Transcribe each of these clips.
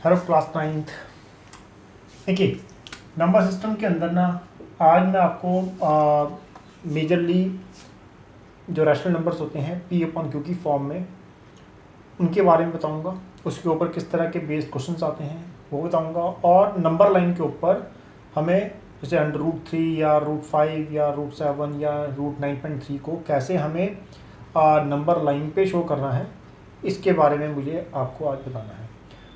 Hello class 9th। देखिए, number system के अंदर ना आज मैं आपको मेजरली जो रैशनल नंबर्स होते हैं पी अपॉन क्यू की फॉर्म में उनके बारे में बताऊंगा। उसके ऊपर किस तरह के बेस्ड क्वेश्चंस आते हैं वो बताऊंगा, और नंबर लाइन के ऊपर हमें जैसे √3 या √5 या √7 या √9.3 को कैसे हमें नंबर लाइन पे शो करना है, इसके बारे में मुझे आपको आज बताना है।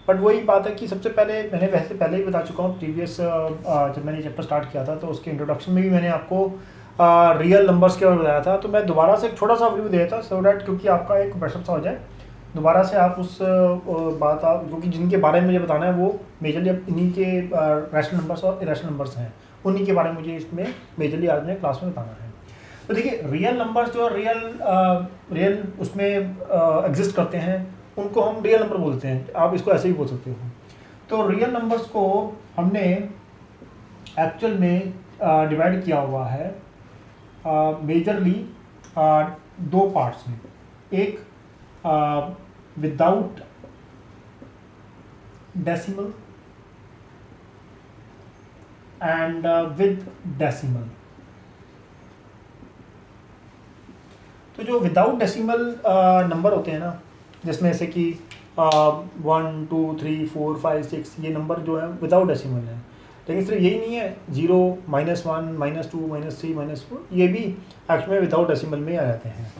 बट वही बात है कि सबसे पहले मैंने वैसे पहले ही बता चुका हूँ प्रीवियस जब मैंने चैप्टर स्टार्ट किया था तो उसके इंट्रोडक्शन में भी मैंने आपको रियल नंबर्स के बारे में बताया था। तो मैं दोबारा से एक छोटा सा रिव्यू दिया था सो डैट क्योंकि आपका एक ब्रशअप सा हो जाए, दोबारा से आप उस बात आप क्योंकि जिनके बारे में मुझे बताना है वो मेजरली अब इन्हीं के रैशनल नंबर्स और इरेशनल नंबर्स हैं, उन्हीं के बारे में मुझे इसमें मेजरली आज में क्लास में बताना है। तो देखिए, रियल नंबर्स जो रियल उसमें एग्जिस्ट करते हैं उनको हम रियल नंबर बोलते हैं। आप इसको ऐसे ही बोल सकते हो। तो रियल नंबर्स को हमने एक्चुअल में डिवाइड किया हुआ है मेजरली दो पार्ट्स में। एक without decimal and with decimal. तो जो विदाउट डेसिमल नंबर होते हैं ना, जिसमें से कि 1 2 3 4 5 6 ये नंबर जो है विदाउट डेसिमल है। लेकिन सिर्फ यही नहीं है, 0 -1 -2 -3 -4 ये भी एक्चुअल में विदाउट डेसिमल में आ जाते हैं।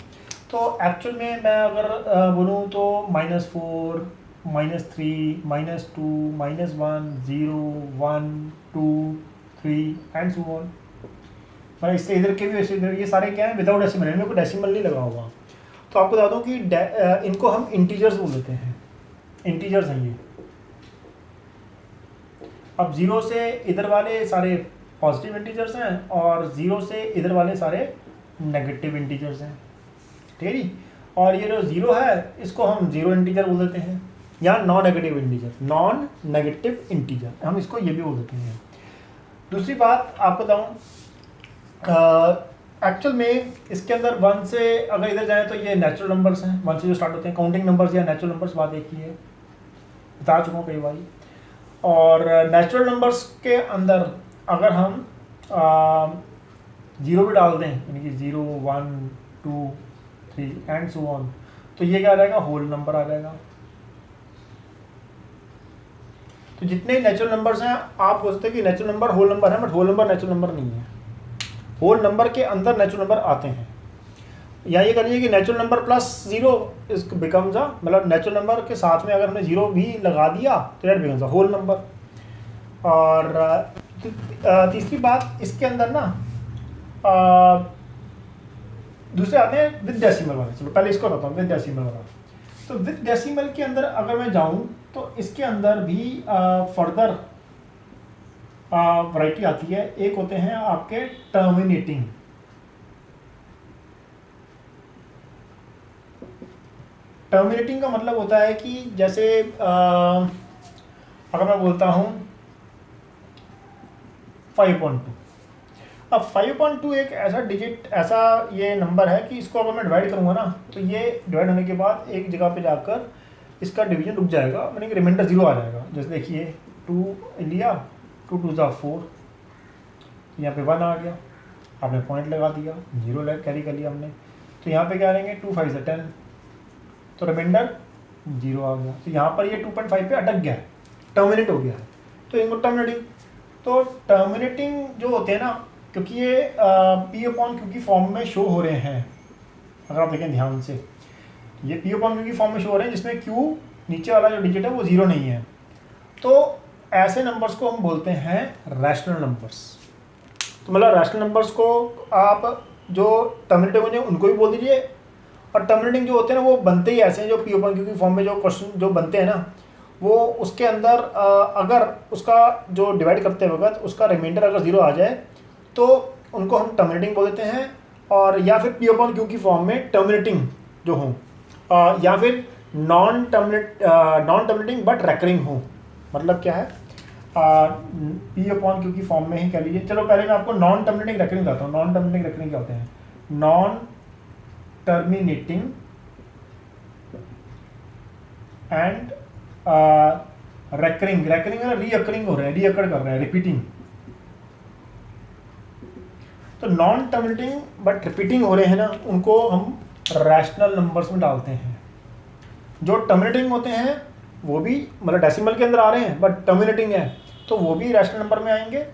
तो एक्चुअल में मैं अगर बोलूँ तो -4 -3 -2 -1 0 1 2 3 एंड सो ऑन। मतलब इससे इधर के भी वैसे इधर ये सारे क्या है विदाउट डेसिमल है, इनमें कोई डेसिमल नहीं लगा हुआ। तो आपको बता दूं कि इनको हम इंटीजर्स बोल देते हैं, इंटीजर्स हैं ये। अब 0 से इधर वाले सारे पॉजिटिव इंटीजर्स हैं और 0 से इधर वाले सारे नेगेटिव इंटीजर्स हैं, ठीक है जी। और ये जो 0 है इसको हम जीरो इंटीजर बोल देते हैं, या non negative integer, non negative integer हम इसको ये भी बोल देते हैं। दूसरी बात आपको बताऊँ, एक्चुअल में इसके अंदर 1 से अगर इधर जाए तो ये नेचुरल नंबर्स हैं, 1 से जो स्टार्ट होते हैं काउंटिंग नंबर्स या नेचुरल नंबर्स, बात एक ही है, बता चुका हूँ कई बार। और नेचुरल नंबर्स के अंदर अगर हम 0 भी डाल दें, यानी कि 0 1 2 3 एंड सो ऑन, तो ये क्या आ जाएगा, होल नंबर आ जाएगा। तो जितने नेचुरल नंबर्स हैं आप बोल सकते हैं कि नेचुरल नंबर होल नंबर है, but whole number natural number नहीं है। होल नंबर के अंदर नेचुरल नंबर आते हैं, या ये करिए कि नेचुरल नंबर +0 इस बिकम्स अ, मतलब नेचुरल नंबर के साथ में अगर हमने 0 भी लगा दिया तो that becomes a whole number. और तीसरी बात इसके अंदर ना दूसरे आते हैं विद डेसिमल वाले। चलो पहले इसको बताता हूँ विद डेसिमल वाला। तो विद डेसिमल के अंदर अगर मैं जाऊँ तो इसके अंदर भी फर्दर वैरायटी आती है। एक होते हैं आपके टर्मिनेटिंग, टर्मिनेटिंग का मतलब होता है कि जैसे अगर मैं बोलता हूँ 5.2, अब 5.2 एक ऐसा डिजिट, ऐसा ये नंबर है कि इसको अगर मैं डिवाइड करूँगा ना तो ये डिवाइड होने के बाद एक जगह पे जाकर इसका डिवीजन रुक जाएगा, यानी कि रिमाइंडर 0 आ जाएगा। जैसे देखिए 2 लिया, 2 2 4, यहाँ पे 1 आ गया, आपने पॉइंट लगा दिया, 0 कैरी कर लिया हमने। तो यहाँ पे क्या करेंगे 2 5 से 10, तो रिमाइंडर 0 आ गया। तो यहाँ पर ये 2.5 पे अटक गया है, टर्मिनेट हो गया है, तो इनको टर्मिनेटिंग। तो टर्मिनेटिंग जो होते हैं ना, क्योंकि ये पी अपॉन क्यू की फॉर्म में शो हो रहे हैं, अगर आप देखें ध्यान से, ये पी अपॉन क्यू की फॉर्म में शो हो रहे हैं जिसमें क्यू नीचे वाला जो डिजिट है वो 0 नहीं है। तो ऐसे नंबर्स को हम बोलते हैं रैशनल नंबर्स। तो मतलब रैशनल नंबर्स को आप जो टर्मिनेटिव होंगे उनको भी बोल दीजिए, और टर्मिनेटिंग जो होते हैं ना वो बनते ही ऐसे हैं, जो पी अपॉन क्यू की फॉर्म में जो क्वेश्चन जो बनते हैं ना वो उसके अंदर अगर उसका जो डिवाइड करते वक्त उसका रिमाइंडर अगर 0 आ जाए तो उनको हम टर्मिनेटिंग बोल देते हैं। और या फिर पी अपॉन क्यू की फॉर्म में टर्मिनेटिंग जो हों, या फिर नॉन टर्मिनेटिंग बट रेकरिंग हो। मतलब क्या है, पी अपॉन क्यू की फॉर्म में ही कह लीजिए। चलो पहले मैं आपको नॉन टर्मिनेटिंग रेकरिंग बताता हूँ। नॉन टर्मिनेटिंग रेकरिंग क्या होते हैं, non terminating and recurring, recurring recurring हो रहे हैं, रीअकर कर रहे हैं, रिपीटिंग। तो नॉन टर्मिनेटिंग बट रिपीटिंग हो रहे हैं ना, उनको हम रैशनल नंबर्स में डालते हैं। जो टर्मिनेटिंग होते हैं वो भी मतलब डेसिमल के अंदर आ रहे हैं बट टर्मिनेटिंग है तो वो भी रैशनल नंबर में आएंगे।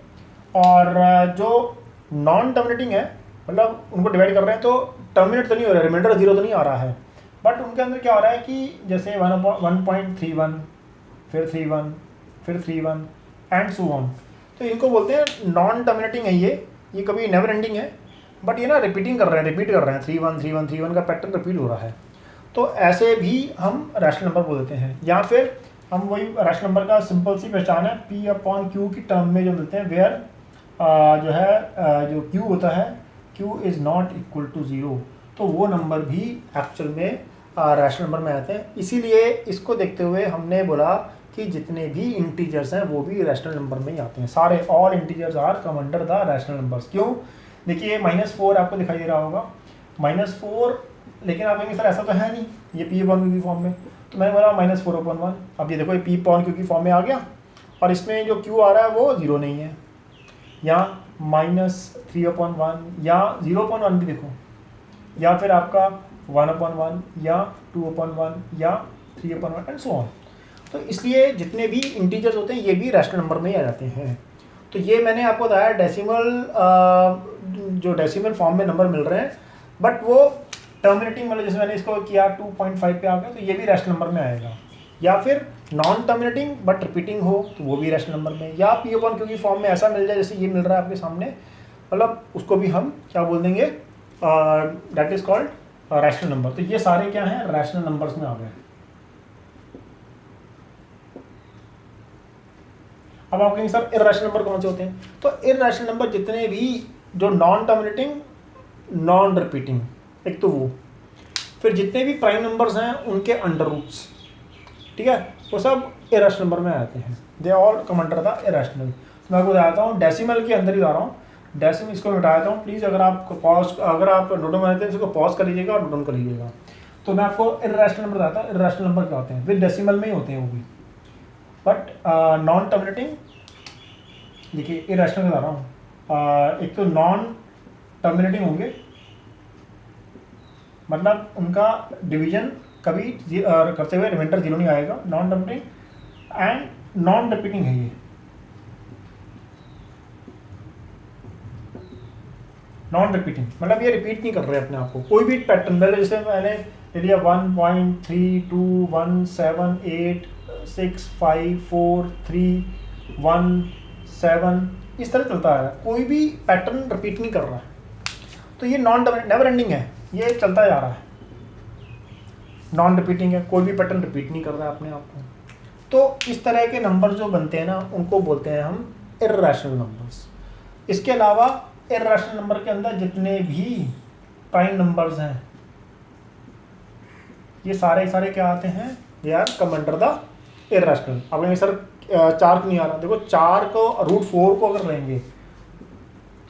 और जो नॉन टर्मिनेटिंग है मतलब उनको डिवाइड कर रहे हैं तो टर्मिनेट तो नहीं हो रहा है, रिमाइंडर 0 तो नहीं आ रहा है, बट उनके अंदर क्या हो रहा है कि जैसे 1.31 फिर 31 फिर 31 एंड सो ऑन। तो इनको बोलते हैं नॉन टर्मिनेटिंग है। ये कभी नेवर एंडिंग है बट ये ना रिपीटिंग कर रहे हैं, रिपीट कर रहे हैं, 31 31 31 का पैटर्न रिपीट हो रहा है। तो ऐसे भी हम रैशनल नंबर बोल देते हैं। या फिर हम वही रैशनल नंबर का सिंपल सी पहचान है P/Q की टर्म में जो मिलते हैं, वेयर जो है जो Q होता है, Q is not equal to 0, तो वो नंबर भी एक्चुअल में रैशनल नंबर में आते हैं। इसीलिए इसको देखते हुए हमने बोला कि जितने भी इंटीजर्स हैं वो भी रैशनल नंबर में ही आते हैं। सारे all integers are come under the rational numbers. क्यों? देखिए -4 आपको दिखाई दे रहा होगा, -4, लेकिन आप कहेंगे सर ऐसा तो है नहीं, ये P/Q की फॉर्म में, तो मैंने बोला -4/1। अब ये देखो ये P/Q की फॉर्म में आ गया और इसमें जो Q आ रहा है वो 0 नहीं है, या -3/1 या 0/1 भी देखो, या फिर आपका 1/1 या 2/1 या 3/1 एंड सो ऑन। तो इसलिए जितने भी इंटीजर्स होते हैं ये भी रैशनल नंबर में ही आ जाते हैं। तो ये मैंने आपको बताया डेसिमल, जो डेसिमल फॉर्म में नंबर मिल रहे हैं बट वो टर्मिनेटिंग मतलब जैसे मैंने इसको किया 2.5 पे आ गया तो ये भी रैशनल नंबर में आएगा। या फिर नॉन टर्मिनेटिंग बट रिपीटिंग हो तो वो भी रैशनल नंबर में, या P/Q की फॉर्म में ऐसा मिल जाए जैसे ये मिल रहा है आपके सामने, मतलब उसको भी हम क्या बोल देंगे, that is called rational number. तो ये सारे क्या हैं, रैशनल नंबर्स में आ गए। अब आप कहेंगे सर इररेशनल नंबर कौन से होते हैं? तो इररेशनल नंबर जितने भी जो नॉन टर्मिनेटिंग, नॉन रिपीटिंग, एक तो वो, फिर जितने भी प्राइम नंबर्स हैं उनके अंडर रूट्स, ठीक है, वो सब इररेशनल नंबर में आते हैं। They all come under the irrational. मैं आपको बताता हूँ डेसिमल के अंदर ही जा रहा हूँ। डेसिमल इसको मिटा देता हूँ प्लीज़, अगर आप नोट डाउन बनाते हैं इसको पॉज कर लीजिएगा और नोट डाउन कर लीजिएगा। तो मैं आपको इररेशनल नंबर बताता हूँ। इररेशनल नंबर क्या होते हैं? विद डेसिमल में ही होते हैं वो भी, बट नॉन टर्मिनेटिंग। देखिए इररेशनल बता रहा हूँ, एक तो नॉन टर्मिनेटिंग होंगे, मतलब उनका डिवीजन कभी करते हुए रिमाइंडर 0 नहीं आएगा, non terminating, and non repeating है ये। नॉन रिपीटिंग मतलब ये रिपीट नहीं कर रहे अपने आप को, कोई भी पैटर्न। पहले जैसे मैंने ले लिया 1.32178543 1 7 इस तरह चलता है, कोई भी पैटर्न रिपीट नहीं कर रहा है। तो ये नॉन नेवर एंडिंग है, ये चलता जा रहा है, नॉन रिपीटिंग है, कोई भी पैटर्न रिपीट नहीं कर रहा है अपने आप को। तो इस तरह के नंबर जो बनते हैं ना उनको बोलते हैं हम इररेशनल नंबर्स। इसके अलावा इररेशनल नंबर के अंदर जितने भी प्राइम नंबर्स हैं ये सारे क्या आते हैं, they are come under the irrational. अब ये सर 4 नहीं आ रहा, देखो 4 को √4 को अगर लेंगे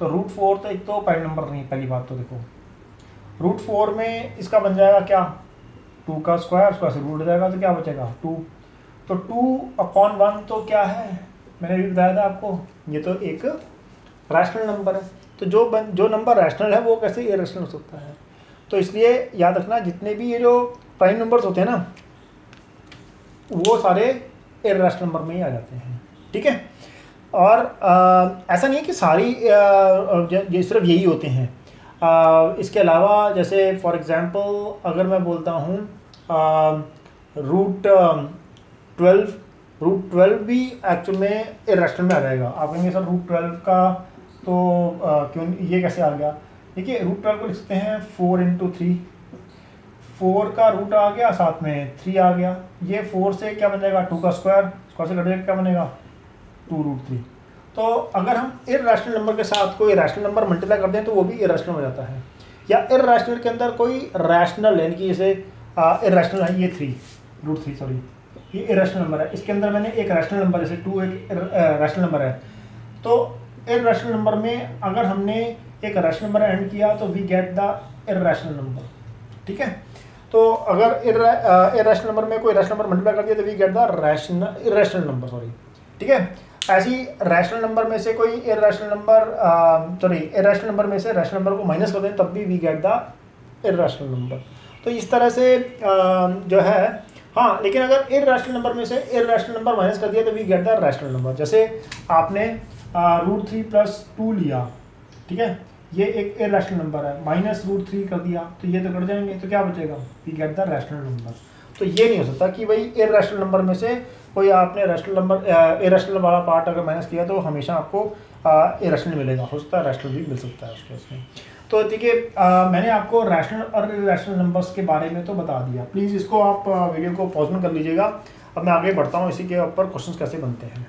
तो √4 तो एक तो प्राइम नंबर नहीं है, पहली बात तो देखो √4 में इसका बन जाएगा क्या, 2 का स्क्वायर, स्क्वायर से रूट हो जाएगा तो क्या बचेगा 2। तो 2/1 तो क्या है, मैंने भी बताया था आपको, ये तो एक रैशनल नंबर है। तो जो नंबर रैशनल है वो कैसे इररेशनल हो सकता है? तो इसलिए याद रखना जितने भी ये जो प्राइम नंबर्स होते हैं ना वो सारे इररेशनल नंबर में ही आ जाते हैं, ठीक है। और ऐसा नहीं है कि सारी ये सिर्फ यही होते हैं। इसके अलावा जैसे फॉर एग्जांपल अगर मैं बोलता हूँ √12 भी एक्चुअल में इररेशनल में आ जाएगा। आप कहेंगे सर √12 का तो क्यों ये कैसे आ गया? देखिए √12 को लिख सकते हैं 4 × 3, 4 का रूट आ गया, साथ में 3 आ गया, ये 4 से क्या बन जाएगा 2 का स्क्वायर, स्क्वायर से कट जाएगा क्या बनेगा 2√3। तो अगर हम इररेशनल नंबर के साथ कोई रैशनल नंबर मल्टीप्लाई कर दें तो वो भी इररेशनल हो जाता है। या इररेशनल के अंदर कोई रैशनल यानी कि जैसे इररेशनल है ये 3√3 सॉरी ये इररेशनल नंबर है, इसके अंदर मैंने एक रैशनल नंबर जैसे 2 एक रैशनल नंबर है। तो इररेशनल नंबर में अगर हमने एक रैशनल नंबर ऐड किया तो we get the irrational number, ठीक है। तो अगर इरेशनल नंबर में कोई रैशनल नंबर मल्टीप्लाई कर दिया तो we get the irrational number, sorry, ठीक है। ऐसी रैशनल नंबर में से कोई इरेशनल नंबर में से रैशनल नंबर को माइनस कर दें तब भी we get the irrational number. तो इस तरह से जो है, हाँ, लेकिन अगर इरेशनल नंबर में से इरेशनल नंबर माइनस कर दिया तो we get the rational number. जैसे आपने √3+2 लिया, ठीक है, ये एक इरेशनल नंबर है, -√3 कर दिया तो ये तो कट जाएंगे, तो क्या बचेगा, we get the rational number. तो ये नहीं हो सकता कि भाई इरेशनल नंबर में से कोई आपने रैशनल नंबर इरेशनल वाला पार्ट अगर माइनस किया तो हमेशा आपको इरेशनल मिलेगा, हो सकता है रैशनल भी मिल सकता है उस केस में। तो देखिए मैंने आपको रैशनल और इरेशनल नंबर्स के बारे में तो बता दिया। प्लीज़ इसको आप वीडियो को पॉज में कर लीजिएगा। अब मैं आगे बढ़ता हूँ, इसी के ऊपर क्वेश्चंस कैसे बनते हैं।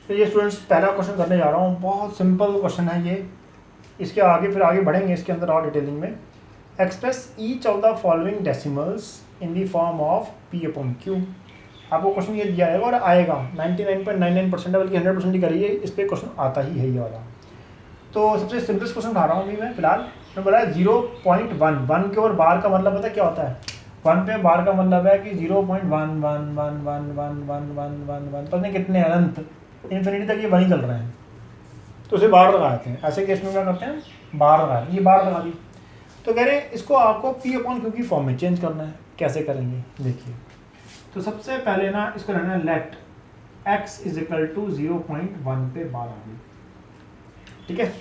तो ये स्टूडेंट्स पहला क्वेश्चन करने जा रहा हूँ, बहुत सिंपल क्वेश्चन है ये। इसके आगे फिर आगे बढ़ेंगे इसके अंदर और डिटेलिंग में। Express each of the following decimals in the form of P/Q। आपको क्वेश्चन ये दिया है और आएगा 99.99% बल्कि 100% ही करिए, इस पर क्वेश्चन आता ही है ये वाला। तो सबसे सिंपलेस्ट क्वेश्चन उठा रहा हूँ अभी मैं फिलहाल। मैं बोला 0.1, 1 के ऊपर बार का मतलब पता है क्या होता है, 1 पे बार का मतलब है कि 0.111111111 पता नहीं कितने अनंत इन्फिनिटी तक ये 1 ही चल रहे हैं, तो उसे बार लगा देते हैं। ऐसे केस में क्या करते हैं, बार लगा दी, ये बार लगा दी। तो कह रहे हैं इसको आपको P/Q की फॉर्म में चेंज करना है। कैसे करेंगे देखिए। तो सबसे पहले ना इसको रहना है लेट x = 0.1 पे बार आ गई, ठीक है।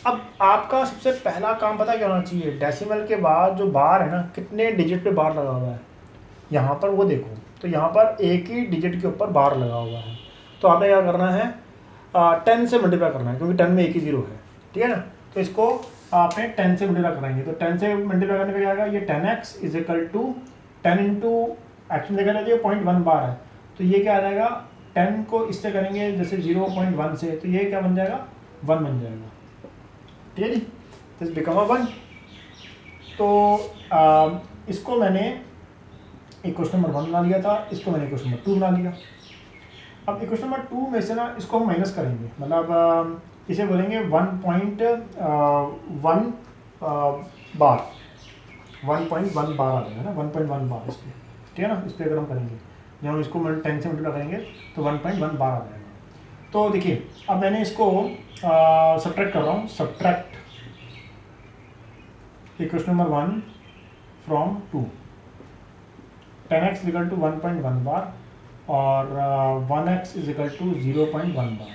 अब आपका सबसे पहला काम पता क्या होना चाहिए, डेसिमल के बाद जो बार है ना, कितने डिजिट पे बार लगा हुआ है, यहाँ पर वो देखो। तो यहाँ पर एक ही डिजिट के ऊपर बार लगा हुआ है, तो आपने क्या करना है, 10 से मल्टीप्लाई करना है, क्योंकि 10 में एक ही 0 है, ठीक है ना। तो इसको आपने 10 से मल्टीप्लाई कराएंगे, तो 10 से मल्टीप्लाई करने पे क्या आएगा, ये 10x = 10 इंटू एक्चुअली देखा जाए 0.1 बार है, तो ये क्या आ जाएगा, 10 को इससे करेंगे जैसे 0.1 से, तो ये क्या बन जाएगा, 1 बन जाएगा, ठीक है जी। This become a 1। तो इसको मैंने इक्वेशन नंबर 1 बना लिया था, इसको मैंने इक्वेशन नंबर 2 बना लिया। अब इक्वेशन नंबर 2 में से ना इसको हम माइनस करेंगे, मतलब इसे बोलेंगे 1.1 बार, 1.1 बार आ जाएगा ना, 1.1 बार इस पर, ठीक है ना। इस पर अगर हम करेंगे, जब हम इसको 10 से मल्टीप्लाई करेंगे तो 1.1 बार आ जाएगा। तो देखिए अब मैंने इसको सब्ट्रैक्ट कर रहा हूँ, subtract equation number 1 from 2, 10x = 1.1 बार और 1x = 0.1 बार।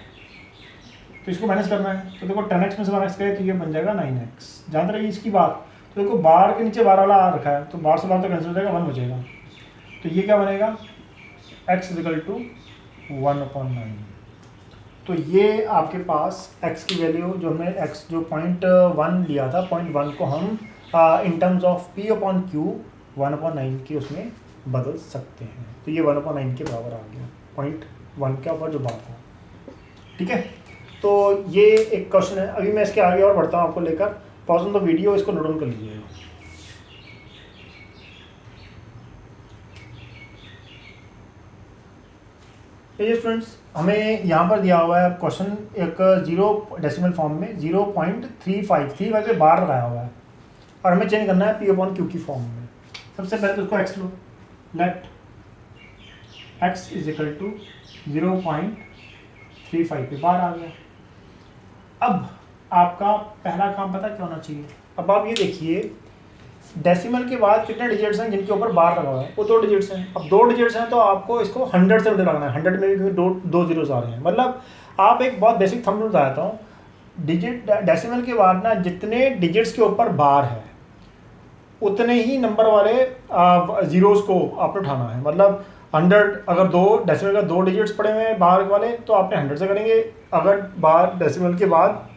तो इसको माइनस करना है, तो देखो 10x में से 1x गए तो ये बन जाएगा 9x। ध्यान रखिए इसकी बात, तो देखो बार के नीचे बार वाला आ रखा है, तो बार से बार तो कैंसिल हो जाएगा, 1 बचेगा। तो ये क्या बनेगा, x = 1/9। तो ये आपके पास x की वैल्यू जो हमने x जो 0.1 लिया था, 0.1 को हम इन टर्म्स ऑफ P/Q 1/9 की उसमें बदल सकते हैं। तो ये 1/9 के बराबर आ गया 0.1 के ऊपर जो बात है, ठीक है। तो ये एक क्वेश्चन है। अभी मैं इसके आगे और बढ़ता हूँ आपको लेकर, पॉज ऑन द वीडियो, इसको नोट डाउन कर लीजिएगा। ये स्टूडेंट्स हमें यहाँ पर दिया हुआ है क्वेश्चन, एक 0 डेसिमल फॉर्म में 0.35 पे बार लगाया हुआ है और हमें चेंज करना है P/Q की फॉर्म में। सबसे पहले तो उसको x लो, लेट x = 0.35 पे बार आ गया। अब आपका पहला काम पता क्या होना चाहिए, अब आप ये देखिए डेसिमल के बाद कितने डिजिट्स हैं जिनके ऊपर बार लगा हुआ है, वो 2 डिजिट्स हैं। अब 2 डिजिट्स हैं तो आपको इसको 100 से लगाना है, 100 में भी दो जीरोस आ रहे हैं। मतलब आप एक बहुत बेसिक थंब रूल बताता हूँ, डिजिट डेसिमल के बाद ना जितने डिजिट्स के ऊपर बार है उतने ही नंबर वाले जीरोस को आपने उठाना है। मतलब 100, अगर 2 डेसिमल का 2 डिजिट्स पड़े हुए हैं बार वाले तो आपने 100 से करेंगे। अगर बार डेसिमल के बाद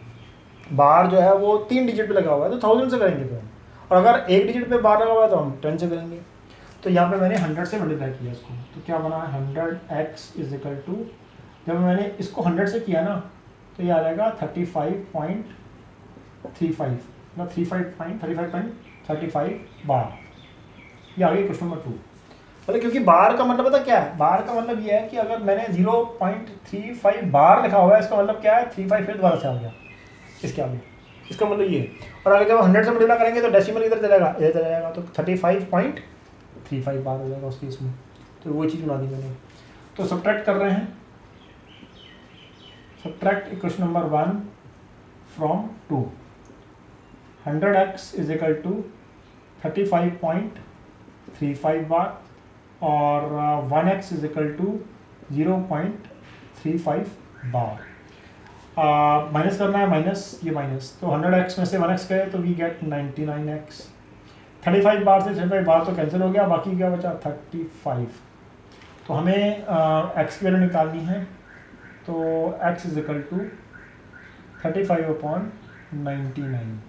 बार जो है वो 3 डिजिट पे लगा हुआ है तो 1000 से करेंगे फिर, और अगर 1 डिजिट पे बार लगा हुआ है तो हम 10 से करेंगे। तो यहाँ पे मैंने 100 से मल्टीप्लाई किया इसको, तो क्या बना 100x = जब मैंने इसको 100 से किया ना तो ये आ जाएगा 35.35, मतलब 35.35 बार। ये आ गई क्वेश्चन नंबर 2। मतलब क्योंकि बार का मतलब पता क्या है, बार का मतलब ये है कि अगर मैंने 0.35 बार लिखा हुआ है इसका मतलब क्या है 35 फिर दोबारा से आ गया इसके आगे, इसका मतलब ये है। और अगर जब 100 से मल्टीप्लाई करेंगे तो डेसिमल इधर चलेगा, इधर चला जाएगा, तो 35.35 बार हो जाएगा उस केस में। तो वो चीज़ बना दी मैंने। तो सब्ट्रैक्ट कर रहे हैं, subtract equation number 1 from 2। 100x is equal to 35.35 bar और 1x is equal to 0.35 bar. Minus करना है, माइनस ये माइनस, तो 100x में से 1x गए तो वी गेट 99x। 35 बार से 35 बार तो कैंसिल हो गया, बाकी क्या बचा 35। तो हमें x की वैल्यू निकालनी है, तो x इज इक्वल टू 35/99।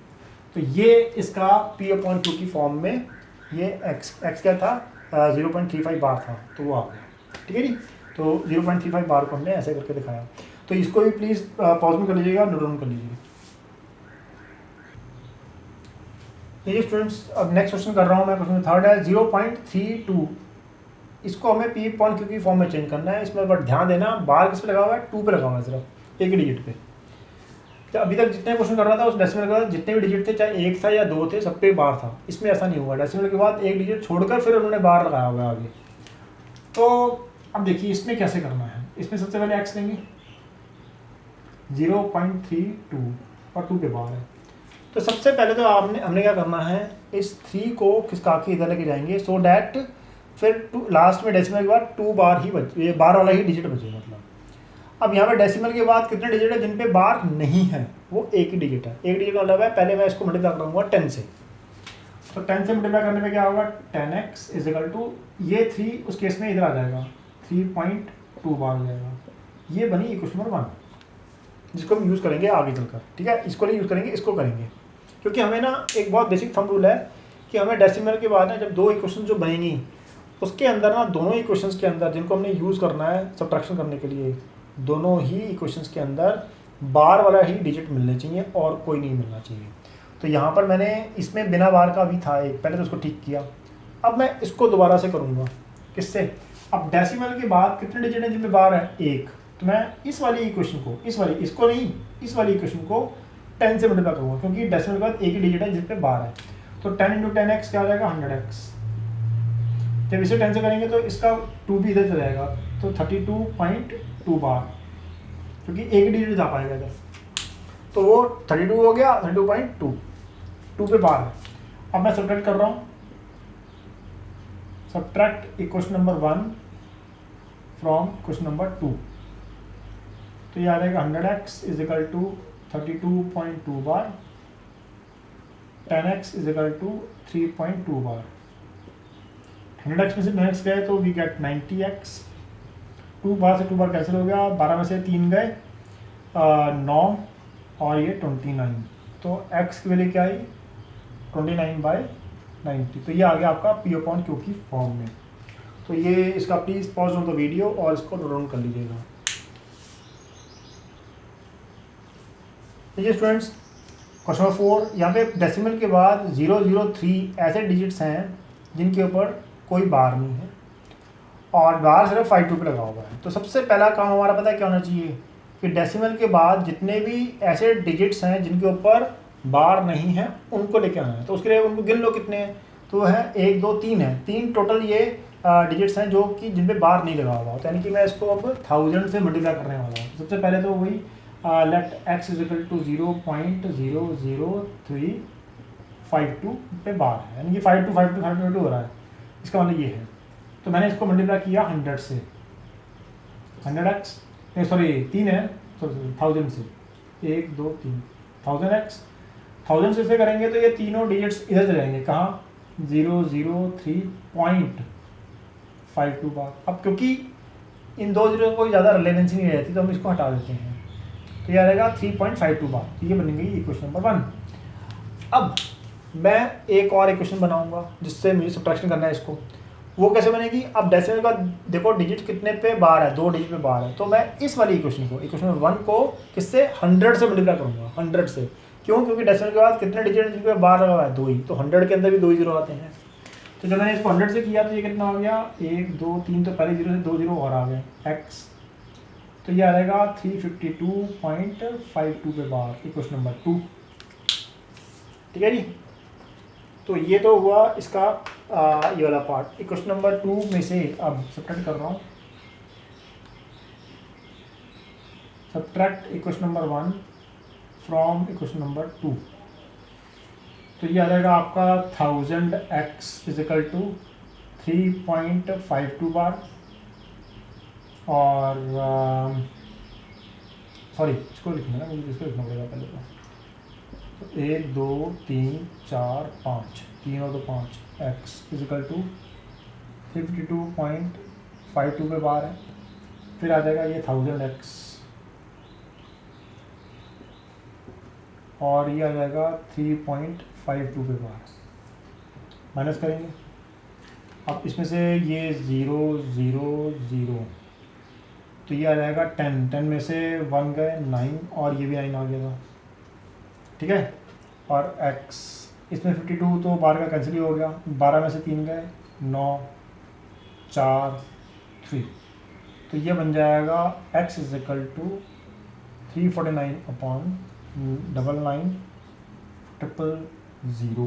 तो ये इसका p/q की फॉर्म में ये x क्या था 0.35 बार था, तो वो आ गया। ठीक है जी, तो 0.35 बार को हमने ऐसे करके दिखाया। तो इसको भी प्लीज़ पॉज में कर लीजिएगा, नोट डाउन कर लीजिएगा। ये स्टूडेंट्स अब नेक्स्ट क्वेश्चन कर रहा हूँ मैं, क्वेश्चन थर्ड है 0.32। इसको हमें p/q की फॉर्म में चेंज करना है। इसमें बट ध्यान देना, बार किस पे लगा हुआ है, 2 पे लगा हुआ है, सिर्फ एक ही डिजिट पे। तो अभी तक जितने क्वेश्चन कर रहा था उस डेसिमल के बाद जितने भी डिजिट थे, चाहे 1 था या 2 थे, सब पे बार था। इसमें ऐसा नहीं हुआ, डेसिमल के बाद एक डिजिट छोड़कर फिर उन्होंने बार लगाया हुआ है आगे। तो अब देखिए इसमें कैसे करना है। इसमें सबसे पहले x लेंगे 0.32 और 2 पे बार है। तो सबसे पहले तो हमने क्या करना है, इस 3 को खिसका के इधर लेके जाएंगे, सो डैट फिर लास्ट में डेसिमल के बाद 2 बार ही ये बार वाला ही डिजिट बचे। मतलब अब यहाँ पे डेसिमल के बाद कितने डिजिट है जिन पे बार नहीं है, वो एक ही डिजिट है। एक डिजिट मतलब है, पहले मैं इसको मल्टीप्लाई करूँगा 10 से। तो 10 से मल्टीप्लाई करने पे क्या होगा, 10x इज इक्वल टू ये 3 उस केस में इधर आ जाएगा, 3.2 बार हो जाएगा। ये बनी इक्वेशन नंबर 1, जिसको हम यूज़ करेंगे आगे चलकर। ठीक है, इसको नहीं यूज़ करेंगे, इसको करेंगे, क्योंकि हमें ना एक बहुत बेसिक थंब रूल है कि हमें डेसिमल के बाद ना जब 2 इक्वेशन जो बनेंगी उसके अंदर ना, दोनों इक्वेशंस के अंदर जिनको हमने यूज़ करना है सब्ट्रैक्शन करने के लिए, दोनों ही इक्वेशंस के अंदर बार वाला ही डिजिट मिलने चाहिए और कोई नहीं मिलना चाहिए। तो यहाँ पर मैंने इसमें बिना बार का भी था एक, पहले तो उसको ठीक किया। अब मैं इसको दोबारा से करूँगा, किससे, अब डेसिमल के बाद कितने डिजिट हैं जिनमें बार है, 1। तो मैं इस वाली इक्वेशन को, इसको नहीं, इस वाली इक्वेशन को 10 से मल्टीप्लाई करूँगा, क्योंकि डेसिमल के बाद एक ही डिजिट है जिस पे बार है। तो 10 × 10x क्या हो जाएगा, 100x। जब इसे 10 से करेंगे तो इसका 2 भी इधर चला जाएगा, तो 32.2 बार, क्योंकि एक डिजिट जा पाएगा इधर, तो वो 32 हो गया, 32.2, 2 पे बार है। अब मैं सब्ट्रैक्ट कर रहा हूँ, subtract equation number 1 from equation number 2। तो ये आ जाएगा 100x is equal to 32.2 bar, 10x is equal to 3.2 bar. 100x में से 9x गए तो वी गेट 90x। 2 बार से 2 बार कैंसिल हो गया, 12 में से 3 गए 9 और ये 29। तो x की वैल्यू क्या आई, 29/90। तो ये आ गया आपका p/q की फॉर्म में। तो ये इसका please pause on the video और इसको नोट डाउन कर लीजिएगा। देखिए स्टूडेंट्स, क्वेश्चन नंबर 4, यहाँ पे डेसिमल के बाद 003 ऐसे डिजिट्स हैं जिनके ऊपर कोई बार नहीं है और बार सिर्फ 5 पे लगा हुआ है। तो सबसे पहला काम हमारा पता है क्या होना चाहिए, कि डेसिमल के बाद जितने भी ऐसे डिजिट्स हैं जिनके ऊपर बार नहीं है उनको लेके आना है। तो उसके लिए उनको गिन लो कितने हैं, तो वो है 1 2 3 है, 3 टोटल ये डिजिट्स हैं जो कि जिन पे बार नहीं लगा हुआ। तो यानी कि मैं इसको अब 1000 से मल्टीप्लाई करने वाला हूँ। सबसे पहले तो वही let x is equal to 0.00352 पे बार है, यानी कि 52 हो रहा है, इसका मतलब ये है। तो मैंने इसको मल्टीप्लाई किया 100 से, 100x नहीं सॉरी 3 है, सॉरी 1000 से, 1 2 3 1000x, 1000 से करेंगे तो ये तीनों डिजिट्स इधर चले जाएंगे, कहाँ 003.52 बार। अब क्योंकि इन दो जीरो कोई ज़्यादा रिलेवेंसी नहीं रहती तो हम इसको हटा देते हैं, तो यह रहेगा 3.52 बार। तो ये बनेगी इक्वेशन नंबर 1। अब मैं एक और इक्वेशन बनाऊंगा जिससे मुझे सब्ट्रैक्शन करना है इसको, वो कैसे बनेगी। अब डेसिमल का देखो डिजिट कितने पे बार है, 2 डिजिट पे बार है। तो मैं इस वाली इक्वेशन को, इक्वेशन नंबर 1 को किससे 100 से मल्टीप्लाई करूँगा, 100 से। क्यों, क्योंकि डेसिमल के बाद कितने डिजिट जिन पे बार लगा हुआ है, 2 ही, तो 100 के अंदर भी 2 ही जीरो आते हैं। तो जब मैंने इसको 100 से किया तो ये कितना हो गया, 1 2 3, तो पहले जीरो से 2 जीरो और आ गए x, तो ये आ जाएगा 352.52 पे बार, इक्वेशन नंबर 2। ठीक है जी। तो ये तो हुआ इसका ये वाला पार्ट। क्वेश्चन नंबर 2 में से अब सब्ट्रैक्ट कर रहा हूँ। Subtract equation number 1 from equation number 2। तो ये आ जाएगा आपका 1000x इजिकल टू 3.52 बार, और सॉरी इसको लिखना है मुझे, इसको लिखना पड़ेगा पहले तो 1 2 3 4 5 3 और 2 5 x इजिकल टू 52.52 पे बार है। फिर आ जाएगा ये 1000x, और ये आ जाएगा 3.52 पे बार। माइनस करेंगे अब इसमें से ये 0 0 0, तो ये आ जाएगा 10, 10 में से 1 गए 9, और ये भी 9 आ गया था। ठीक है, और x इसमें 52 तो बार का कैंसिल ही हो गया, 12 में से 3 गए 9 4 3, तो ये बन जाएगा x इजिकल टू 349 अपॉन 99,900।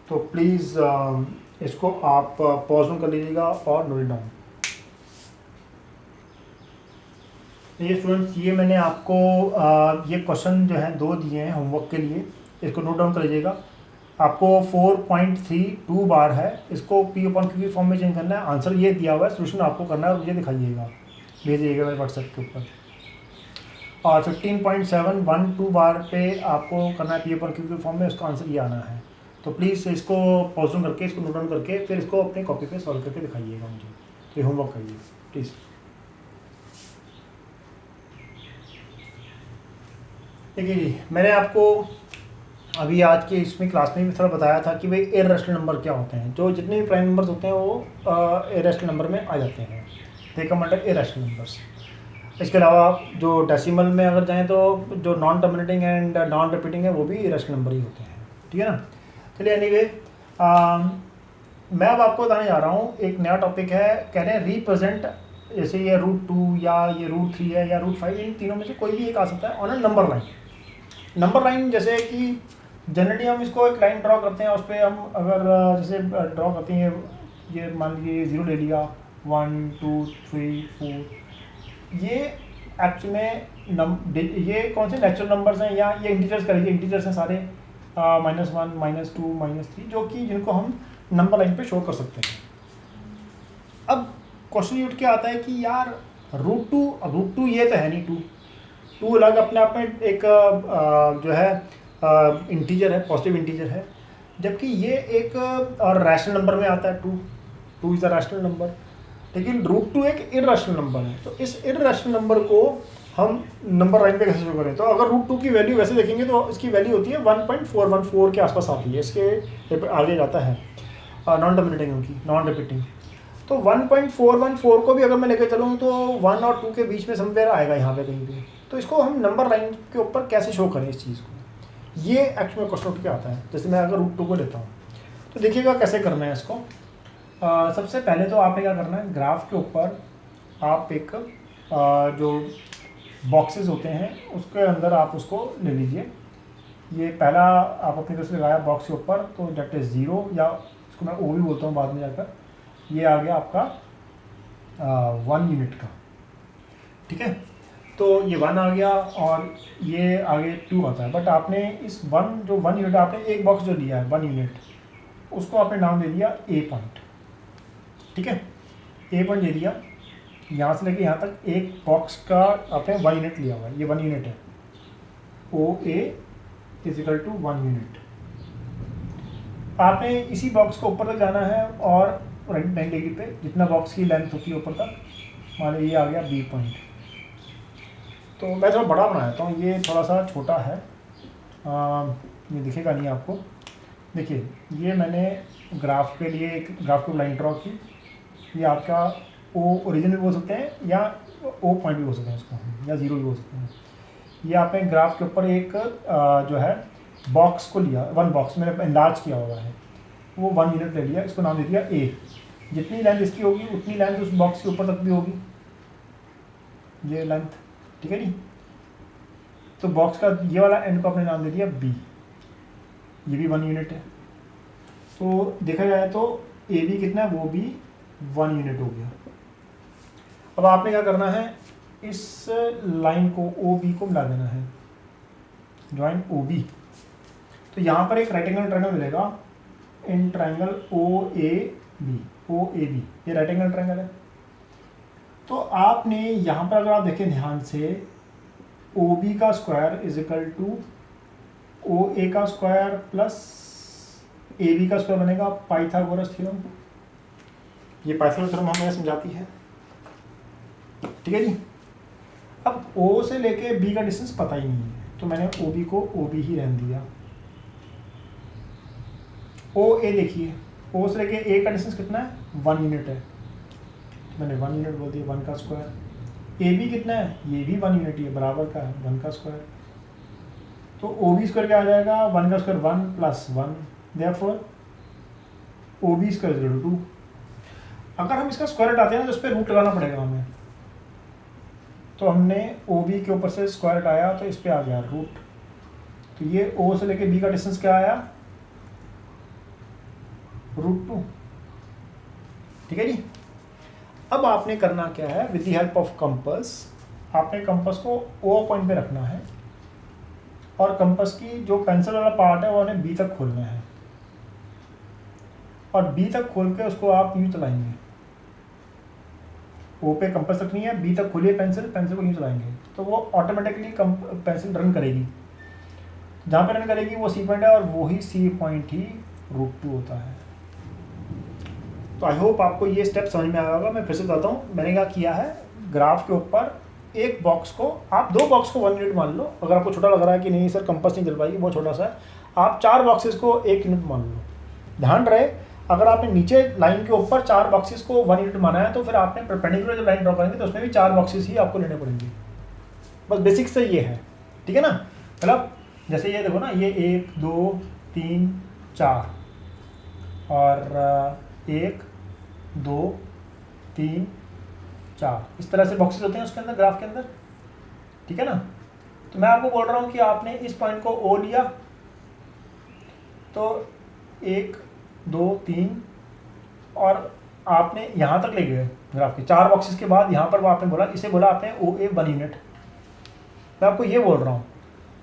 तो प्लीज़ इसको आप पॉज कर लीजिएगा और नोट डाउन। ये स्टूडेंट्स, ये मैंने आपको ये क्वेश्चन जो है 2 दिए हैं होमवर्क के लिए, इसको नोट डाउन कर लीजिएगा। आपको 4.32 बार है, इसको P/Q की फॉर्म में चेंज करना है। आंसर ये दिया हुआ है, सोल्यूशन आपको करना है और मुझे दिखाइएगा, भेजिएगा मेरे व्हाट्सएप के ऊपर। और 15.712 बार पे आपको करना है P/Q की फॉर्म में, उसका आंसर ये आना है। तो प्लीज़ इसको पॉज डाउन करके, इसको नोट डाउन करके, फिर इसको अपनी कॉपी पे सॉल्व करके दिखाइएगा मुझे। तो ये होमवर्क करिए प्लीज़। देखिए जी, मैंने आपको अभी आज के इसमें क्लास में भी थोड़ा बताया था कि भाई इररेशनल नंबर क्या होते हैं। जो जितने भी प्राइम नंबर्स होते हैं वो इररेशनल नंबर में आ जाते हैं, दे कम अंडर इररेशनल नंबर्स। इसके अलावा जो डेसिमल में अगर जाएं तो जो non terminating and non repeating है वो भी इररेशनल नंबर ही होते हैं। ठीक है ना। चलिए एनीवे, मैं अब आपको बताने जा रहा हूँ एक नया टॉपिक है, कह रहे हैं रिप्रेजेंट, जैसे ये √2 या ये √3 है या √5, इन तीनों में से कोई भी एक आ सकता है on a number line. Number line जैसे कि जनरली हम इसको एक लाइन ड्रॉ करते हैं, उस पर हम अगर जैसे ड्रॉ करते हैं, ये मान लीजिए 0 ले लिया, 1 2 3 4, ये एक्चुअल में ये कौन से नेचुरल नंबर्स हैं या ये इंटीजर्स करेंगे, इंटीजर्स हैं सारे, -1 -2 -3, जो कि जिनको हम नंबर लाइन पे शो कर सकते हैं। अब क्वेश्चन ये उठ के आता है कि यार √2 ये तो है नहीं, 2 अलग अपने आप में एक जो है इंटीजर है, पॉजिटिव इंटीजर है, जबकि ये एक और रैशनल नंबर में आता है। 2 इज़ अ रैशनल नंबर, लेकिन √2 एक इररेशनल नंबर है। तो इस इररेशनल नंबर को हम नंबर लाइन पे कैसे शो करें? तो अगर √2 की वैल्यू वैसे देखेंगे तो इसकी वैल्यू होती है 1.414 के आसपास आती है, इसके आगे जाता है नॉन डोमिनेटिंग की, नॉन रिपीटिंग। तो 1.414 को भी अगर मैं लेकर चलूँ तो 1 और 2 के बीच में समवेयर आएगा यहाँ पे कहीं भी। तो इसको हम नंबर लाइन के ऊपर कैसे शो करें इस चीज़ को, ये एक्चुअल में क्वेश्चन उठ के आता है। जैसे मैं अगर √2 को लेता हूँ तो देखिएगा कैसे करना है इसको। सबसे पहले तो आपने क्या करना है, ग्राफ के ऊपर आप एक जो बॉक्सेस होते हैं उसके अंदर आप उसको ले लीजिए। ये पहला आप अपनी तरफ से लगाया बॉक्स के ऊपर, तो डेट इज़ 0, या इसको मैं O भी बोलता हूँ बाद में जाकर। ये आ गया आपका 1 यूनिट का। ठीक है, तो ये 1 आ गया और ये आगे 2 आता है। बट आपने इस 1 यूनिट, आपने एक बॉक्स जो लिया है 1 यूनिट, उसको आपने नाम दे दिया A पॉइंट। ठीक है, A पॉइंट दे दिया। यहाँ से लेके यहाँ तक एक बॉक्स का आपने 1 यूनिट लिया हुआ है, ये 1 यूनिट है। OA is equal to 1 unit. आपने इसी बॉक्स को ऊपर तक जाना है और 90 डिग्री पे जितना बॉक्स की लेंथ होती है ऊपर तक, मान लो ये आ गया B पॉइंट। तो मैं थोड़ा बड़ा बना देता हूँ, ये थोड़ा सा छोटा है, ये दिखेगा नहीं आपको। देखिए, ये मैंने ग्राफ के लिए एक ग्राफ की लाइन ड्रॉ की। ये आपका O ओरिजिन भी बोल सकते हैं या O पॉइंट भी बोल सकते हैं इसको, या 0 भी बोल सकते हैं। ये आपने ग्राफ के ऊपर एक जो है बॉक्स को लिया, 1 बॉक्स मैंने एनलार्ज किया हुआ है, वो 1 यूनिट ले लिया, इसको नाम दे दिया A। जितनी लेंथ इसकी होगी उतनी लेंथ उस बॉक्स के ऊपर तक भी होगी, ये लेंथ। ठीक है जी। तो बॉक्स का ये वाला एंड को आपने नाम दे दिया B। ये भी 1 यूनिट है। तो देखा जाए तो ए बी कितना है, वो भी 1 यूनिट हो गया। अब आपने क्या करना है, इस लाइन को ओ बी को मिला देना है, ज्वाइन ओ बी। तो यहाँ पर एक राइट एंगल ट्रायंगल मिलेगा, in triangle O A B, ये राइट एंगल ट्रायंगल है। तो आपने यहाँ पर अगर आप देखें ध्यान से, ओ बी का square is equal to O A का स्क्वायर प्लस ए बी का स्क्वायर बनेगा पाइथागोरस थ्योरम। ये पाइथागोरस थ्योरम हमें समझाती है, ठीक है जी। अब ओ से लेके बी का डिस्टेंस पता ही नहीं है, तो मैंने ओ बी को ओ बी ही रहने दिया। ओ ए देखिए, ओ से लेके ए का डिस्टेंस कितना है, 1 यूनिट है, तो मैंने 1 यूनिट बोल दिया, 1 का स्क्वायर। ए बी कितना है, ये भी 1 यूनिट ही है, बराबर का है 1 का स्क्वायर। तो ओ बी स्क्वायर क्या आ जाएगा, 1 का square 1 plus 1, therefore O B square equal to 2। अगर हम इसका स्क्वायर हटाते हैं ना तो इस पर रूट लगाना पड़ेगा हमें, तो हमने ओ बी के ऊपर से स्क्वायर हटाया तो इस पर आ गया रूट। तो ये ओ से लेके बी का डिस्टेंस क्या आया, √2, ठीक है जी। अब आपने करना क्या है, with the help of compass, आपने कंपास को ओ पॉइंट पे रखना है और कंपास की जो पेंसिल वाला पार्ट है वो हमें बी तक खोलना है, और बी तक खोल के उसको आप यूँ चलाएंगे। ओ पे कंपास रखनी है, बी तक खोलिए पेंसिल को यूँ चलाएंगे तो वो ऑटोमेटिकली पेंसिल रन करेगी। जहाँ पे रन करेगी वो सी पॉइंट है, और वही सी पॉइंट ही √2 होता है। तो आई होप आपको ये स्टेप समझ में आया होगा। मैं फिर से बताता हूँ, मैंने क्या किया है, ग्राफ के ऊपर एक बॉक्स को, आप 2 बॉक्स को 1 यूनिट मान लो, अगर आपको छोटा लग रहा है कि नहीं सर कंपास नहीं चल पाएगी, बहुत छोटा सा है, आप 4 बॉक्सेस को 1 यूनिट मान लो। ध्यान रहे, अगर आपने नीचे लाइन के ऊपर 4 बॉक्सेस को 1 यूनिट माना है तो फिर आपने परपेंडिकुलर जब लाइन ड्रॉ करेंगे तो उसमें भी 4 बॉक्सेस ही आपको लेने पड़ेंगे। बस बेसिक्स से ये है, ठीक है ना। मतलब जैसे ये देखो ना, ये 1 2 3 4 और 1 2 3 4 इस तरह से बॉक्सेस होते हैं उसके अंदर, ग्राफ के अंदर, ठीक है ना। तो मैं आपको बोल रहा हूँ कि आपने इस पॉइंट को ओ लिया, तो 1 2 3 और आपने यहाँ तक ले गए ग्राफ के 4 बॉक्सेस के बाद, यहाँ पर वो आपने बोला, इसे बोला आपने ओ ए 1 यूनिट। मैं आपको ये बोल रहा हूँ,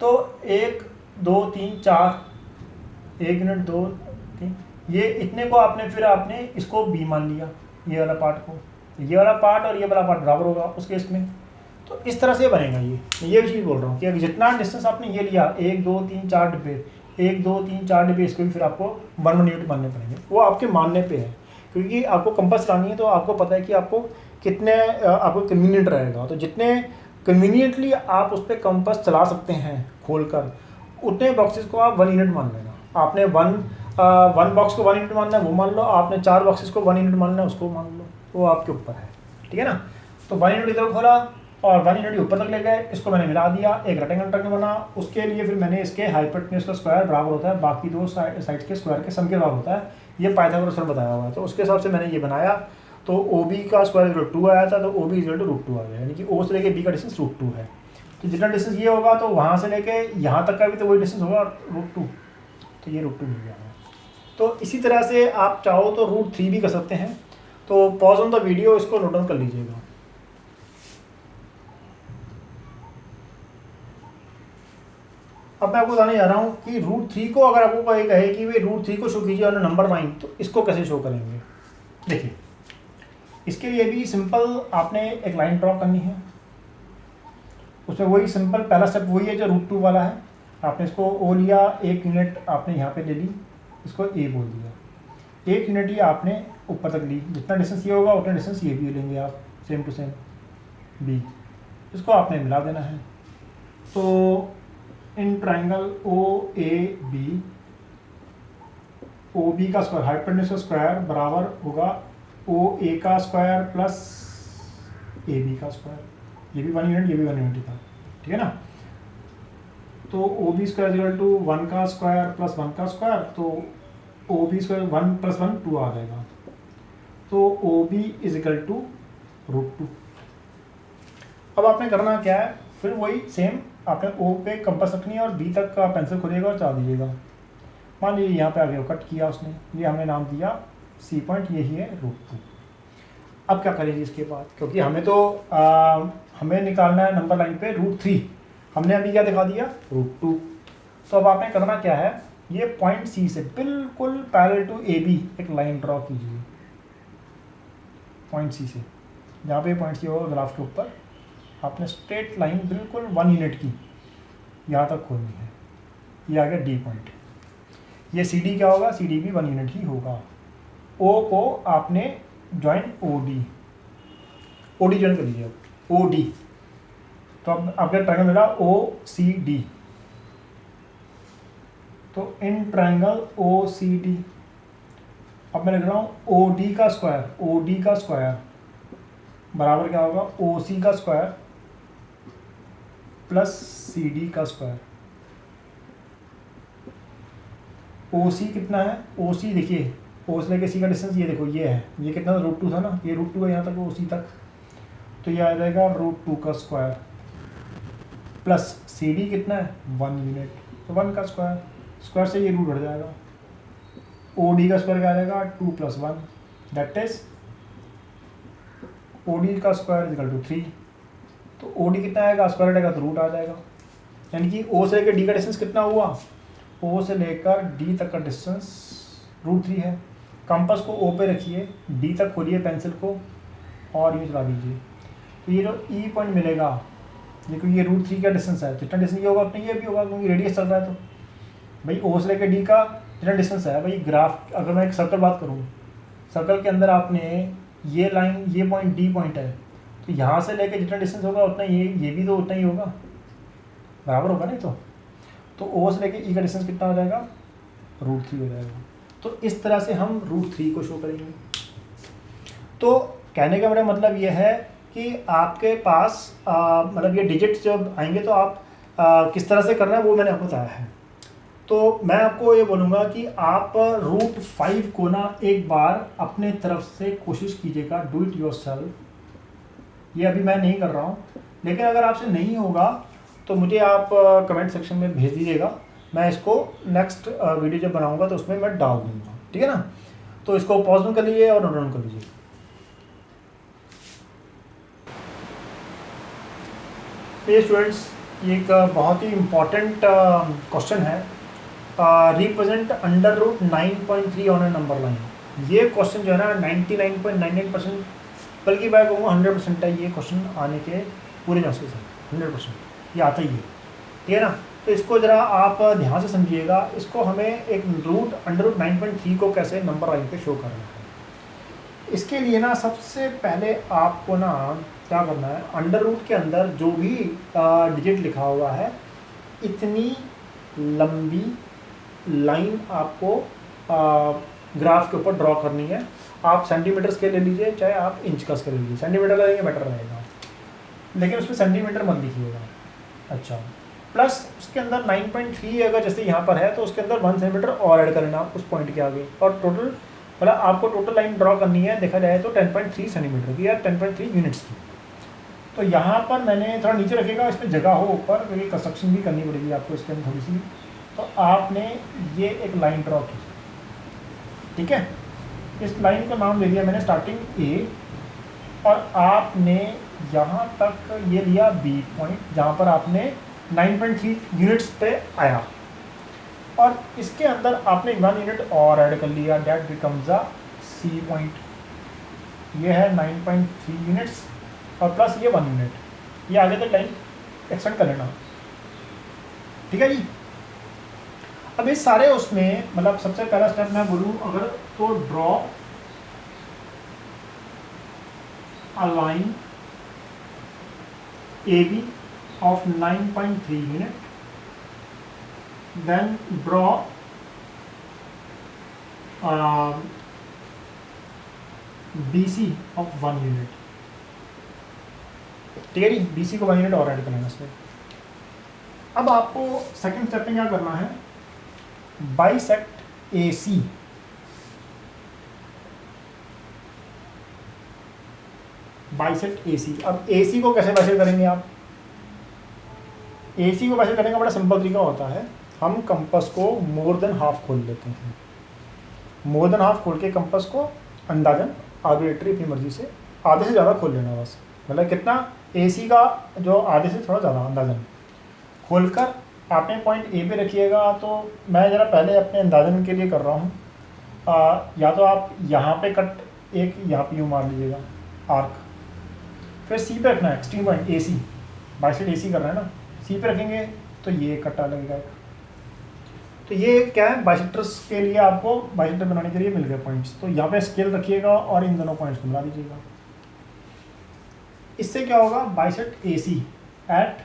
तो 1 2 3 4 1 यूनिट 2 3, ये इतने को आपने फिर आपने इसको बी मान लिया, ये वाला पार्ट को, ये वाला पार्ट और ये वाला पार्ट बराबर होगा उस केस में। तो इस तरह से बनेगा ये चीज़ बोल रहा हूँ कि जितना डिस्टेंस आपने ये लिया 1 2 3 4 डिब्बे, 1 2 3 4 डिब्बे, इसको भी फिर आपको 1 यूनिट मानने पड़ेंगे। वो आपके मानने पे है, क्योंकि आपको कंपास लानी है तो आपको पता है कि आपको कितने आपको कन्वीनियंट रहेगा। तो जितने कन्वीनियंटली आप उस पर कंपास चला सकते हैं खोल कर, उतने बॉक्सेस को आप 1 यूनिट मान लेना। आपने 1 बॉक्स को 1 यूनिट मानना है वो मान लो, आपने 4 बॉक्सेस को 1 यूनिट मानना है उसको मान लो, वो आपके ऊपर है, ठीक है ना। तो 1 यूनिट इधर खोला और 1 यूनिट ऊपर तक ले गए, इसको मैंने मिला दिया, एक रेक्टेंगल ट्रायंगल बना। उसके लिए फिर मैंने इसके हाइपोटेन्यूज का स्क्वायर बराबर होता है बाकी 2 साइड्स के स्क्वायर के सम के बराबर होता है, ये पाइथागोरस थ्योरम बताया हुआ है। तो उसके हिसाब से मैंने ये बनाया, तो ओ बी का स्क्वायर इक्वल टू 2 आया था, तो ओ बी इक्वल टू √2 आ गया, यानी कि ओ से लेके बी का डिस्टेंस √2 है। तो जितना डिस्टेंस ये होगा तो वहाँ से लेके यहाँ तक का भी तो वही डिस्टेंस होगा √2, तो ये √2 मिल गया है। तो इसी तरह से आप चाहो तो √3 भी कर सकते हैं। तो पॉज ऑन द वीडियो, इसको नोट डाउन कर लीजिएगा। अब मैं आपको बताने जा रहा हूँ कि √3 को अगर आपको कोई कहे कि भाई √3 को शो कीजिए ऑन नंबर लाइन, तो इसको कैसे शो करेंगे। देखिए, इसके लिए भी सिंपल आपने एक लाइन ड्रॉ करनी है, उसमें वही सिंपल पहला स्टेप वही है जो √2 वाला है। आपने इसको ओ लिया, 1 यूनिट आपने यहाँ पे ले ली, इसको ए बोल दिया, 1 यूनिट ही आपने ऊपर तक ली, जितना डिस्टेंस ये होगा उतना डिस्टेंस ये भी लेंगे आप, सेम टू सेम बी, इसको आपने मिला देना है। तो in triangle O A B, O B का स्क्वायर हाइपोटेन्यूज का स्क्वायर बराबर होगा ओ ए का स्क्वायर प्लस ए बी का स्क्वायर, ये भी 1 यूनिट ये भी 1 यूनिट था, ठीक है ना। तो O B square equal to 1 का स्क्वायर प्लस 1 का स्क्वायर, तो ओ बी स्क्वायर 1 + 1 2 आ जाएगा, तो O B is equal to √2। अब आपने करना क्या है, फिर वही सेम आपने ओ पे कंपास रखनी है और बी तक का पेंसिल खोलिएगा और चला दीजिएगा। मान लीजिए यहाँ पे आ गया, कट किया उसने, ये हमने नाम दिया सी पॉइंट, यही है √2। अब क्या करेंगे इसके बाद, क्योंकि हमें तो हमें निकालना है नंबर लाइन पे √3, हमने अभी क्या दिखा दिया √2। तो अब आपने करना क्या है, ये पॉइंट सी से बिल्कुल पैरेलल टू ए बी एक लाइन ड्रॉ कीजिए, पॉइंट सी से, जहाँ पे पॉइंट सी होगा ग्राफ के ऊपर, आपने स्ट्रेट लाइन बिल्कुल 1 यूनिट की यहाँ तक खोलनी है। ये आ गया डी पॉइंट। ये सी डी क्या होगा, सी डी भी 1 यूनिट ही होगा। ओ को आपने ज्वाइन ओ डी ज्वाइन कर लीजिए, ओ डी। तो अब आपका ट्रायंगल मिला ओ सी डी, तो इन ट्रायंगल ओ सी डी, अब मैं लिख रहा हूँ ओ डी का स्क्वायर, ओ डी का स्क्वायर बराबर क्या होगा, ओ सी का स्क्वायर प्लस सी डी का स्क्वायर। ओ सी कितना है, ओ सी देखिए, ओ से लेके सी का डिस्टेंस ये देखो, ये है, ये कितना √2 था ना, ये √2 है यहाँ तक, ओ सी तक, तो ये आ जाएगा √2 का स्क्वायर प्लस सी डी कितना है 1 यूनिट, तो 1 का स्क्वायर, स्क्वायर से ये रूट हट जाएगा, ओ डी का स्क्वायर क्या आ जाएगा 2 + 1, दैट इज ओ डी का स्क्वायर इक्वल टू 3। तो ओ डी कितना आएगा, स्क्वायर हटेगा तो रूट आ जाएगा, यानी कि ओ से लेकर डी का डिस्टेंस कितना हुआ, ओ से लेकर डी तक का डिस्टेंस √3 है। कंपास को ओ पे रखिए, डी तक खोलिए पेंसिल को और ये चला दीजिए, तो ये जो ई पॉइंट मिलेगा, देखो ये √3 का डिस्टेंस है, जितना डिस्टेंस ये होगा उतना ये भी होगा, क्योंकि रेडियस चल रहा है। तो भाई ओ से लेकर डी का जितना डिस्टेंस है, भाई ग्राफ अगर मैं एक सर्कल बात करूँ, सर्कल के अंदर आपने ये लाइन, ये पॉइंट डी पॉइंट है, तो यहाँ से लेकर जितना डिस्टेंस होगा उतना ये भी तो उतना ही होगा, बराबर होगा नहीं। तो ओ से लेकर ई का डिस्टेंस कितना हो जाएगा, √3 हो जाएगा। तो इस तरह से हम √3 को शो करेंगे। तो कहने का मेरा मतलब ये है कि आपके पास मतलब ये डिजिट्स जब आएंगे तो आप किस तरह से करना है वो मैंने आपको बताया है। तो मैं आपको ये बोलूँगा कि आप √5 को ना एक बार अपने तरफ से कोशिश कीजिएगा, डू इट योरसेल्फ। ये अभी मैं नहीं कर रहा हूँ, लेकिन अगर आपसे नहीं होगा तो मुझे आप कमेंट सेक्शन में भेज दीजिएगा, मैं इसको नेक्स्ट वीडियो जब बनाऊँगा तो उसमें मैं डाल दूँगा, ठीक है ना। तो इसको पॉज में कर लीजिए और नोट डाउन कर लीजिए। ये स्टूडेंट्स, ये एक बहुत ही इम्पॉर्टेंट क्वेश्चन है, represent √9.3 on A number line. ये क्वेश्चन जो है ना 99.99%, बल्कि मैं कहूँगा 100% है, ये क्वेश्चन आने के पूरे चांसेस हैं, 100% ये आता ही है, ठीक है ना। तो इसको ज़रा आप ध्यान से समझिएगा, इसको हमें एक √9.3 को कैसे नंबर लाइन पे शो करना है। इसके लिए ना सबसे पहले आपको ना क्या करना है, √ के अंदर जो भी डिजिट लिखा हुआ है, इतनी लंबी लाइन आपको ग्राफ के ऊपर ड्रॉ करनी है। आप सेंटीमीटर स्केल ले लीजिए, चाहे आप इंच का स्केल ले लीजिए, सेंटीमीटर लगेंगे बेटर रहेगा, लेकिन उसमें सेंटीमीटर मत लिखिएगा। अच्छा, प्लस उसके अंदर 9.3 अगर जैसे यहाँ पर है तो उसके अंदर 1 सेंटीमीटर और ऐड करना उस पॉइंट के आगे, और टोटल मतलब आपको टोटल लाइन ड्रॉ करनी है, देखा जाए तो 10.3 सेंटीमीटर की या 10.3 यूनिट्स की। तो यहाँ पर मैंने थोड़ा नीचे रखेगा, इस पर जगह हो ऊपर, क्योंकि कंस्ट्रक्शन भी करनी पड़ेगी आपको इसके अंदर थोड़ी सी। तो आपने ये एक लाइन ड्रॉ की, ठीक है, इस लाइन का नाम ले लिया मैंने स्टार्टिंग ए, और आपने यहाँ तक ये लिया बी पॉइंट, जहाँ पर आपने 9.3 यूनिट्स पे आया, और इसके अंदर आपने 1 यूनिट और ऐड कर लिया, that becomes a C point. ये है 9.3 यूनिट्स और प्लस ये 1 यूनिट, ये आगे तक लाइन एक्सटेंड कर लेना, ठीक है जी। अब इस सारे उसमें मतलब सबसे पहला स्टेप मैं बोलूँ अगर तो draw a line A B of 9.3 unit, then draw BC of 1 unit, ठीक है जी। BC को 1 यूनिट और ऐड करना इसमें। अब आपको सेकंड स्टेप में क्या करना है, बाइसेक्ट AC, बाइसेक्ट AC। अब AC को कैसे बाइसेक्ट करेंगे आप, AC को बाइसेक्ट करने का बड़ा सिंपल तरीका होता है, हम कंपास को मोर देन हाफ खोल लेते हैं। मोर देन हाफ खोल के कंपास को अंदाजन आर्बिट्री अपनी मर्जी से आधे से ज़्यादा खोल लेना बस, मतलब कितना AC का जो आधे से थोड़ा ज़्यादा अंदाजन खोलकर आपने पॉइंट A पे रखिएगा। तो मैं ज़रा पहले अपने अंदाजन के लिए कर रहा हूँ, या तो आप यहाँ पे कट एक यहाँ पे यूँ मार लीजिएगा आर्क, फिर C पे रखना है extreme point AC, bisect AC करना है ना, C पे रखेंगे तो ये कट्टा लगेगा एक। तो ये क्या है, बाइसेक्टर्स के लिए आपको बाइसेक्टर बनाने के लिए मिल गए पॉइंट्स। तो यहाँ पे स्केल रखिएगा और इन दोनों पॉइंट्स को मिला दीजिएगा। इससे क्या होगा, bisect AC at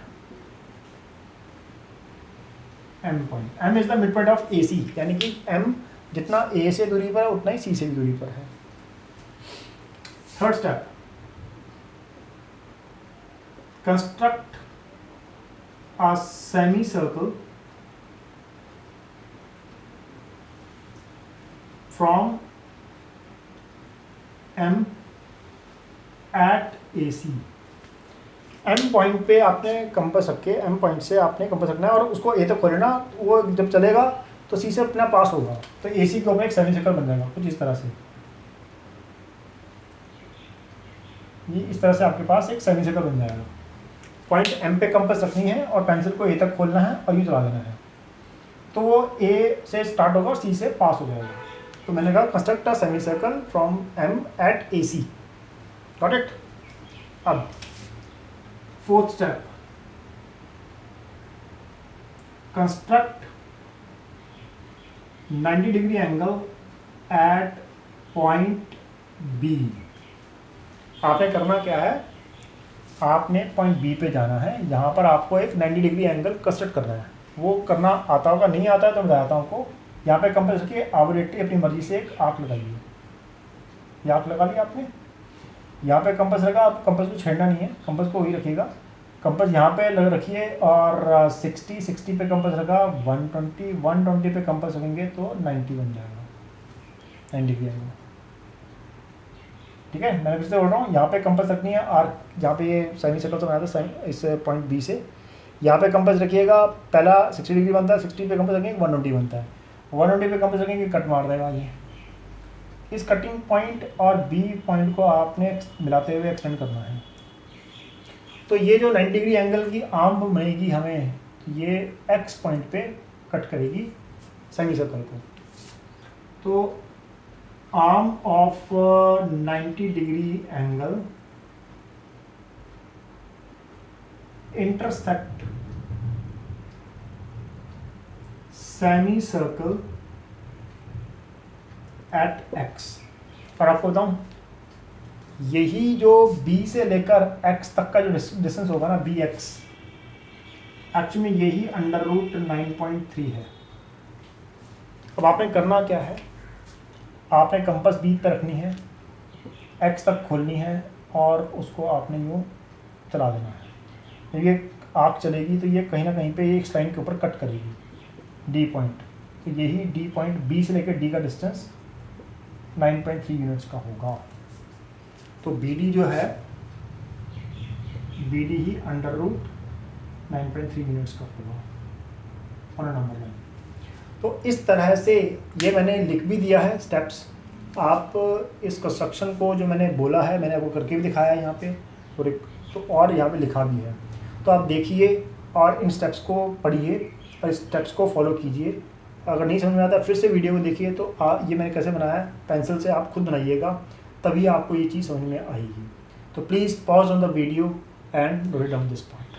M point. M is the mid point of AC, यानी कि M जितना A से दूरी पर है उतना ही C से भी दूरी पर है। Third step, construct a semi circle from M at AC। M point पे आपने कंपास रख के M पॉइंट से आपने कंपास रखना है और उसको A तक खोलेना। वो जब चलेगा तो C से अपना पास होगा, तो AC के ऊपर एक सेमी सर्कल बन जाएगा कुछ इस तरह से। ये इस तरह से आपके पास एक सेमी सर्कल बन जाएगा। पॉइंट M पे कंपास रखनी है और पेंसिल को A तक खोलना है और यूँ चला देना है, तो वो A से स्टार्ट होगा और C से पास हो जाएगा। तो मैंने कहा construct a semi circle from M at AC। Got it. अब fourth step, construct 90 degree angle at point B। आपने करना क्या है, आपने पॉइंट B पे जाना है, यहाँ पर आपको एक 90 डिग्री एंगल कंस्ट्रक्ट करना है। वो करना आता होगा, नहीं आता है तो मैं बताता हूँ आपको। यहाँ पे कंपास रखिए, आर्बिट्री अपनी मर्जी से एक आर्क लगाइए। ये आर्क लगा लिया आपने, यहाँ पे कंपास रखा, आप कंपास को छेड़ना नहीं है, कंपास को वही रखिएगा। कंपास यहाँ पे लग रखिए और 60 पे कंपास रखा, 120 पे कंपास रखेंगे तो 90 बन जाएगा, 90 डिग्री एंगल। ठीक है, मैं फिर से बोल रहा हूँ, यहाँ पे कंपास रखनी है आर्क, जहाँ पे ये सेमी सर्कल से बनाया था इस पॉइंट B से, यहाँ पे कंपास रखिएगा। पहला 60 डिग्री बनता है, 60 पे कंपास रखेंगे 120 बनता है, 120 पे कंपास रखेंगे कट मार देगा ये। इस कटिंग पॉइंट और B पॉइंट को आपने मिलाते हुए एक्सटेंड करना है। तो ये जो 90 डिग्री एंगल की आर्म बनेगी हमें, ये X पॉइंट पे कट करेगी सेमी सर्कल को। तो arm of 90 degree angle intersect semi circle eight X। और आपको बताऊं, यही जो B से लेकर X तक का जो डिस्टेंस होगा ना, BX, एक्चुअली में यही √9.3 है। अब आपने करना क्या है, आपने कंपास B पे रखनी है, X तक खोलनी है और उसको आपने यूँ चला देना है। जब ये आर्क चलेगी तो ये कहीं ना कहीं पे एक लाइन के ऊपर कट करेगी D पॉइंट। तो यही D पॉइंट, B से लेकर D का डिस्टेंस 9.3 यूनिट्स का होगा। तो BD जो है, BD ही √9.3 यूनिट्स का होगा ऑन नंबर लाइन। तो इस तरह से ये मैंने लिख भी दिया है स्टेप्स। आप इस कंस्ट्रक्शन को जो मैंने बोला है, मैंने आपको करके भी दिखाया है यहाँ पे, और यहाँ पे लिखा भी है। तो आप देखिए और इन स्टेप्स को पढ़िए और इस स्टेप्स को फॉलो कीजिए। अगर नहीं समझ में आता फिर से वीडियो को देखिए। तो ये मैंने कैसे बनाया है, पेंसिल से आप खुद बनाइएगा, तभी आपको ये चीज़ समझ में आएगी। तो please pause on the video and note down this part.